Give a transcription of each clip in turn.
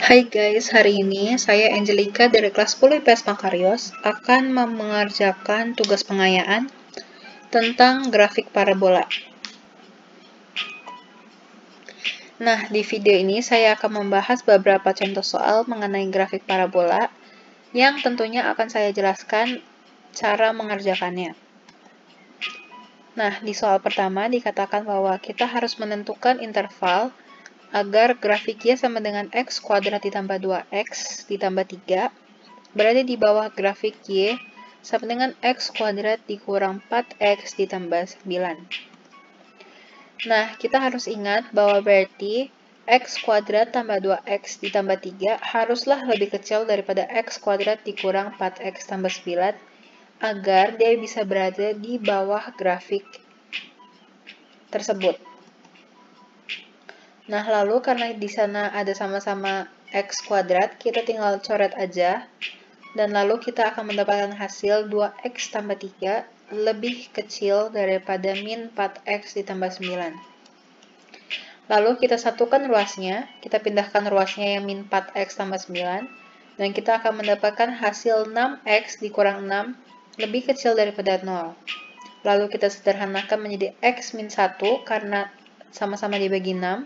Hai guys, hari ini saya Angelica dari kelas 10 IPS Makarios akan mengerjakan tugas pengayaan tentang grafik parabola. Nah, di video ini saya akan membahas beberapa contoh soal mengenai grafik parabola yang tentunya akan saya jelaskan cara mengerjakannya. Nah, di soal pertama dikatakan bahwa kita harus menentukan interval agar grafik Y sama dengan X kuadrat ditambah 2X ditambah 3 berada di bawah grafik Y sama dengan X kuadrat dikurang 4X ditambah 9. Nah, kita harus ingat bahwa berarti X kuadrat tambah 2X ditambah 3 haruslah lebih kecil daripada X kuadrat dikurang 4X tambah 9 agar dia bisa berada di bawah grafik tersebut. Nah, lalu karena di sana ada sama-sama X kuadrat, kita tinggal coret aja. Dan lalu kita akan mendapatkan hasil 2X tambah 3 lebih kecil daripada min 4X ditambah 9. Lalu kita satukan ruasnya, kita pindahkan ruasnya yang min 4X tambah 9, dan kita akan mendapatkan hasil 6X dikurang 6 lebih kecil daripada 0. Lalu kita sederhanakan menjadi X min 1 karena sama-sama dibagi 6.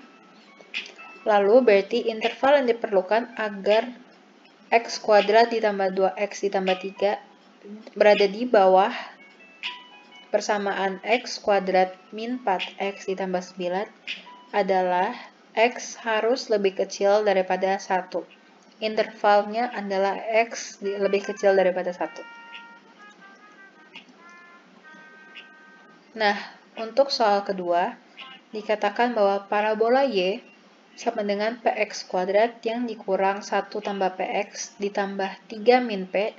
Lalu berarti interval yang diperlukan agar X kuadrat ditambah 2X ditambah 3 berada di bawah persamaan X kuadrat min 4X ditambah 9 adalah X harus lebih kecil daripada 1. Intervalnya adalah X lebih kecil daripada 1. Nah, untuk soal kedua, dikatakan bahwa parabola Y sama dengan PX kuadrat yang dikurang 1 tambah PX ditambah 3 min P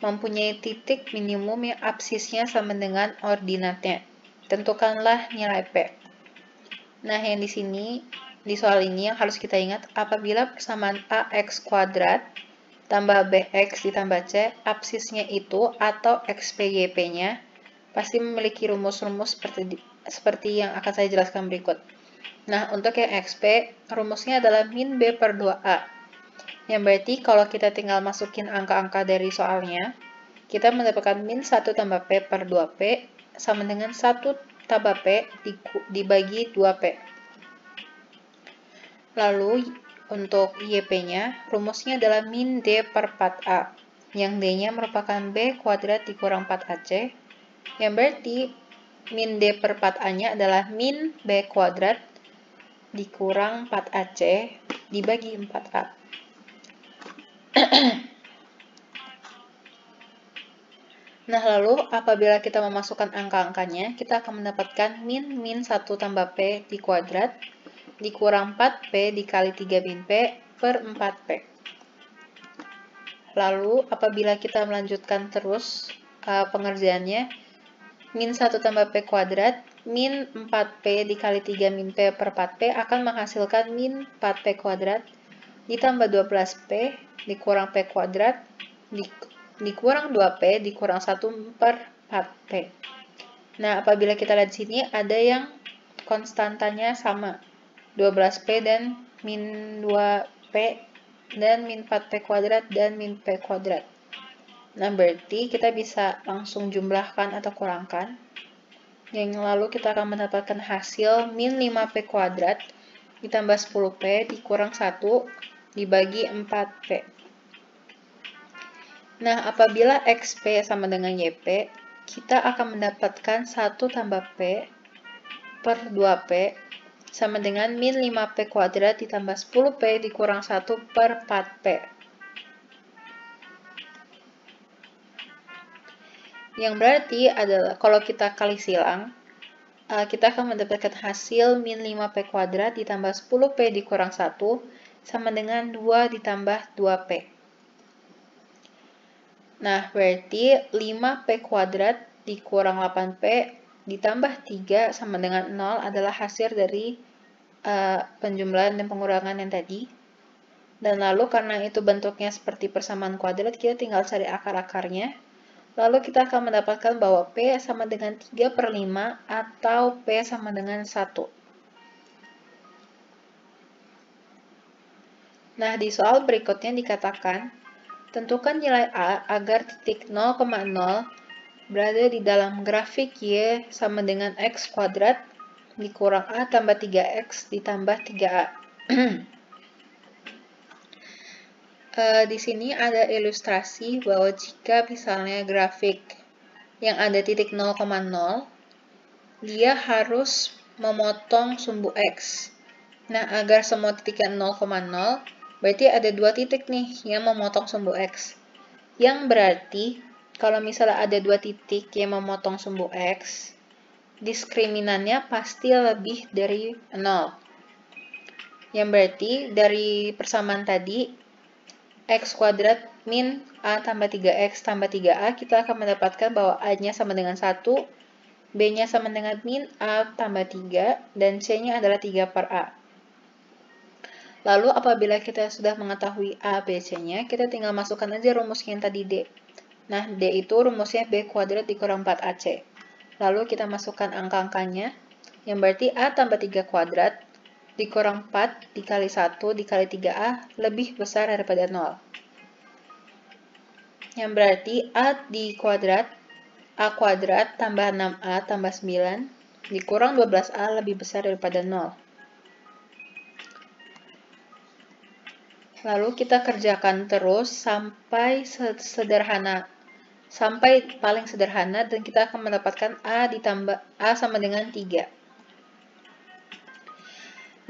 mempunyai titik minimum yang absisnya sama dengan ordinatnya. Tentukanlah nilai P. Nah, yang di sini, di soal ini yang harus kita ingat, apabila persamaan AX kuadrat tambah BX ditambah C, absisnya itu atau XPYP-nya pasti memiliki rumus-rumus seperti yang akan saya jelaskan berikut. Nah, untuk yang XP, rumusnya adalah min B per 2A. Yang berarti kalau kita tinggal masukin angka-angka dari soalnya, kita mendapatkan min 1 tambah P per 2P sama dengan 1 tambah P dibagi 2P. Lalu, untuk YP-nya, rumusnya adalah min D per 4A, yang D-nya merupakan B kuadrat dikurang 4AC, yang berarti min D per 4A-nya adalah min B kuadrat dikurang 4AC dibagi 4A. Nah, lalu apabila kita memasukkan angka-angkanya, kita akan mendapatkan min 1 tambah P di kuadrat dikurang 4P dikali 3 min P per 4P. Lalu, apabila kita melanjutkan terus pengerjaannya, min 1 tambah P kuadrat min 4P dikali 3 min P per 4P akan menghasilkan min 4P kuadrat ditambah 12P dikurang P kuadrat dikurang 2P dikurang 1 per 4P. Nah, apabila kita lihat di sini ada yang konstantanya sama, 12P dan min 2P dan min 4P kuadrat dan min P kuadrat. Nah, berarti kita bisa langsung jumlahkan atau kurangkan. Yang lalu kita akan mendapatkan hasil min 5P kuadrat ditambah 10P dikurang 1 dibagi 4P. Nah, apabila XP sama dengan YP, kita akan mendapatkan 1 tambah P per 2P sama dengan min 5P kuadrat ditambah 10P dikurang 1 per 4P. Yang berarti adalah kalau kita kali silang, kita akan mendapatkan hasil min 5P kuadrat ditambah 10P dikurang 1 sama dengan 2 ditambah 2P. Nah, berarti 5P kuadrat dikurang 8P ditambah 3 sama dengan 0 adalah hasil dari penjumlahan dan pengurangan yang tadi. Dan lalu karena itu bentuknya seperti persamaan kuadrat, kita tinggal cari akar-akarnya. Lalu kita akan mendapatkan bahwa P sama dengan 3 per 5 atau P sama dengan 1. Nah, di soal berikutnya dikatakan, tentukan nilai A agar titik 0,0 berada di dalam grafik Y sama dengan X kuadrat dikurang A tambah 3X ditambah 3A. Di sini ada ilustrasi bahwa jika misalnya grafik yang ada titik 0,0, dia harus memotong sumbu X. Nah, agar semua titiknya 0,0, berarti ada dua titik nih yang memotong sumbu X. Yang berarti, kalau misalnya ada dua titik yang memotong sumbu X, diskriminannya pasti lebih dari 0. Yang berarti, dari persamaan tadi, X kuadrat min A tambah 3X tambah 3A, kita akan mendapatkan bahwa A-nya sama dengan 1, B-nya sama dengan min A tambah 3, dan C-nya adalah 3 per A. Lalu apabila kita sudah mengetahui A, B, C-nya, kita tinggal masukkan aja rumusnya yang tadi D. Nah, D itu rumusnya B kuadrat dikurang 4AC. Lalu kita masukkan angka-angkanya, yang berarti A tambah 3 kuadrat dikurang 4 dikali 1 dikali 3A lebih besar daripada 0. Yang berarti A di kuadrat, A kuadrat tambah 6A tambah 9 dikurang 12A lebih besar daripada 0. Lalu kita kerjakan terus sampai paling sederhana, dan kita akan mendapatkan A sama dengan 3.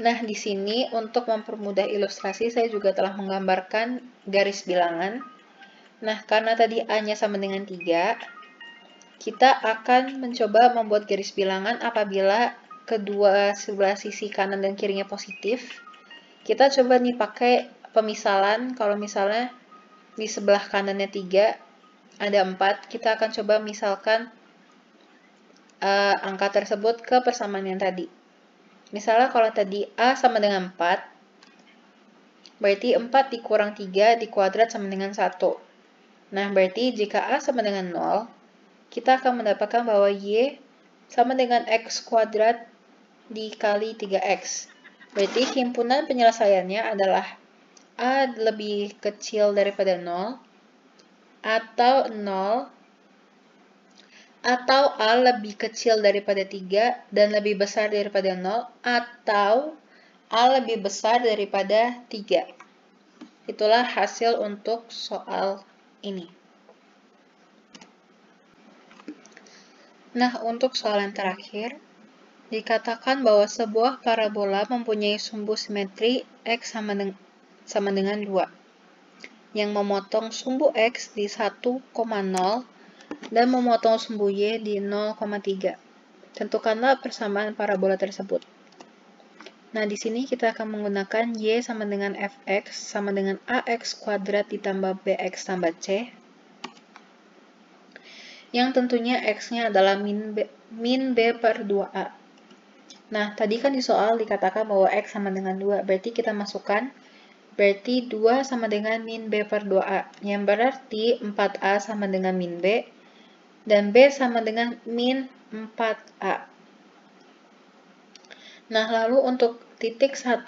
Nah, di sini untuk mempermudah ilustrasi saya juga telah menggambarkan garis bilangan. Nah, karena tadi A-nya sama dengan 3, kita akan mencoba membuat garis bilangan apabila kedua sebelah sisi kanan dan kirinya positif. Kita coba nih pakai pemisalan, kalau misalnya di sebelah kanannya 3, ada 4, kita akan coba misalkan angka tersebut ke persamaan yang tadi. Misalnya kalau tadi A sama dengan 4, berarti 4 dikurang 3 dikuadrat sama dengan 1. Nah, berarti jika A sama dengan 0, kita akan mendapatkan bahwa Y sama dengan X kuadrat dikali 3X. Berarti himpunan penyelesaiannya adalah A lebih kecil daripada 0, atau 0, atau A lebih kecil daripada 3 dan lebih besar daripada 0, atau A lebih besar daripada 3. Itulah hasil untuk soal ini. Nah, untuk soal yang terakhir, dikatakan bahwa sebuah parabola mempunyai sumbu simetri X sama dengan 2, yang memotong sumbu X di 1,0 dan memotong sumbu Y di 0,3. Tentukanlah persamaan parabola tersebut. Nah, di sini kita akan menggunakan Y sama dengan Fx sama dengan AX kuadrat ditambah BX tambah C, yang tentunya X-nya adalah min B per 2A. Nah, tadi kan di soal dikatakan bahwa X sama dengan 2, berarti kita masukkan, berarti 2 sama dengan min B per 2A, yang berarti 4A sama dengan min B, dan B sama dengan min 4A. Nah, lalu untuk titik 1,0,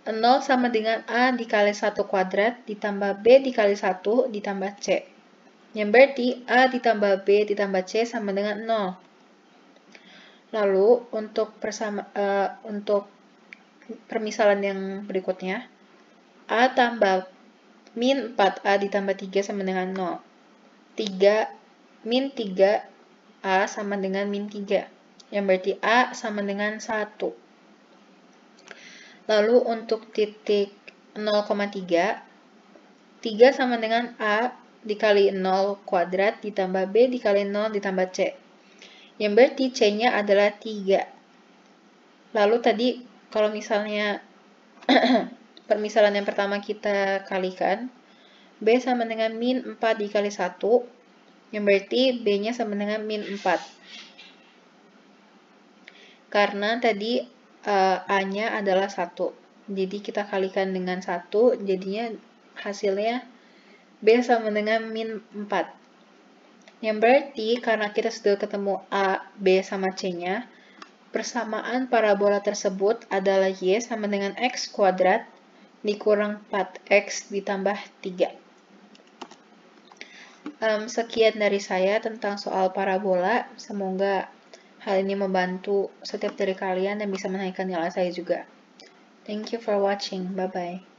0 sama dengan A dikali 1 kuadrat ditambah B dikali 1 ditambah C. Yang berarti A ditambah B ditambah C sama dengan 0. Lalu untuk permisalan yang berikutnya, A tambah min 4A ditambah 3 sama dengan 0. Min 3A sama dengan min 3. Yang berarti A sama dengan 1. Lalu untuk titik 0,3, 3 sama dengan A dikali 0 kuadrat ditambah B dikali 0 ditambah C. Yang berarti C-nya adalah 3. Lalu tadi kalau misalnya permisalan yang pertama kita kalikan, B sama dengan min 4 dikali 1, yang berarti B-nya sama dengan min 4. Karena tadi A-nya adalah 1. Jadi kita kalikan dengan 1, jadinya hasilnya B sama dengan min 4. Yang berarti karena kita sudah ketemu A, B, sama C-nya, Persamaan parabola tersebut adalah Y sama dengan X kuadrat dikurang 4X ditambah 3. Sekian dari saya tentang soal parabola. Semoga hal ini membantu setiap dari kalian dan bisa menaikkan nilai saya juga. Thank you for watching. Bye-bye.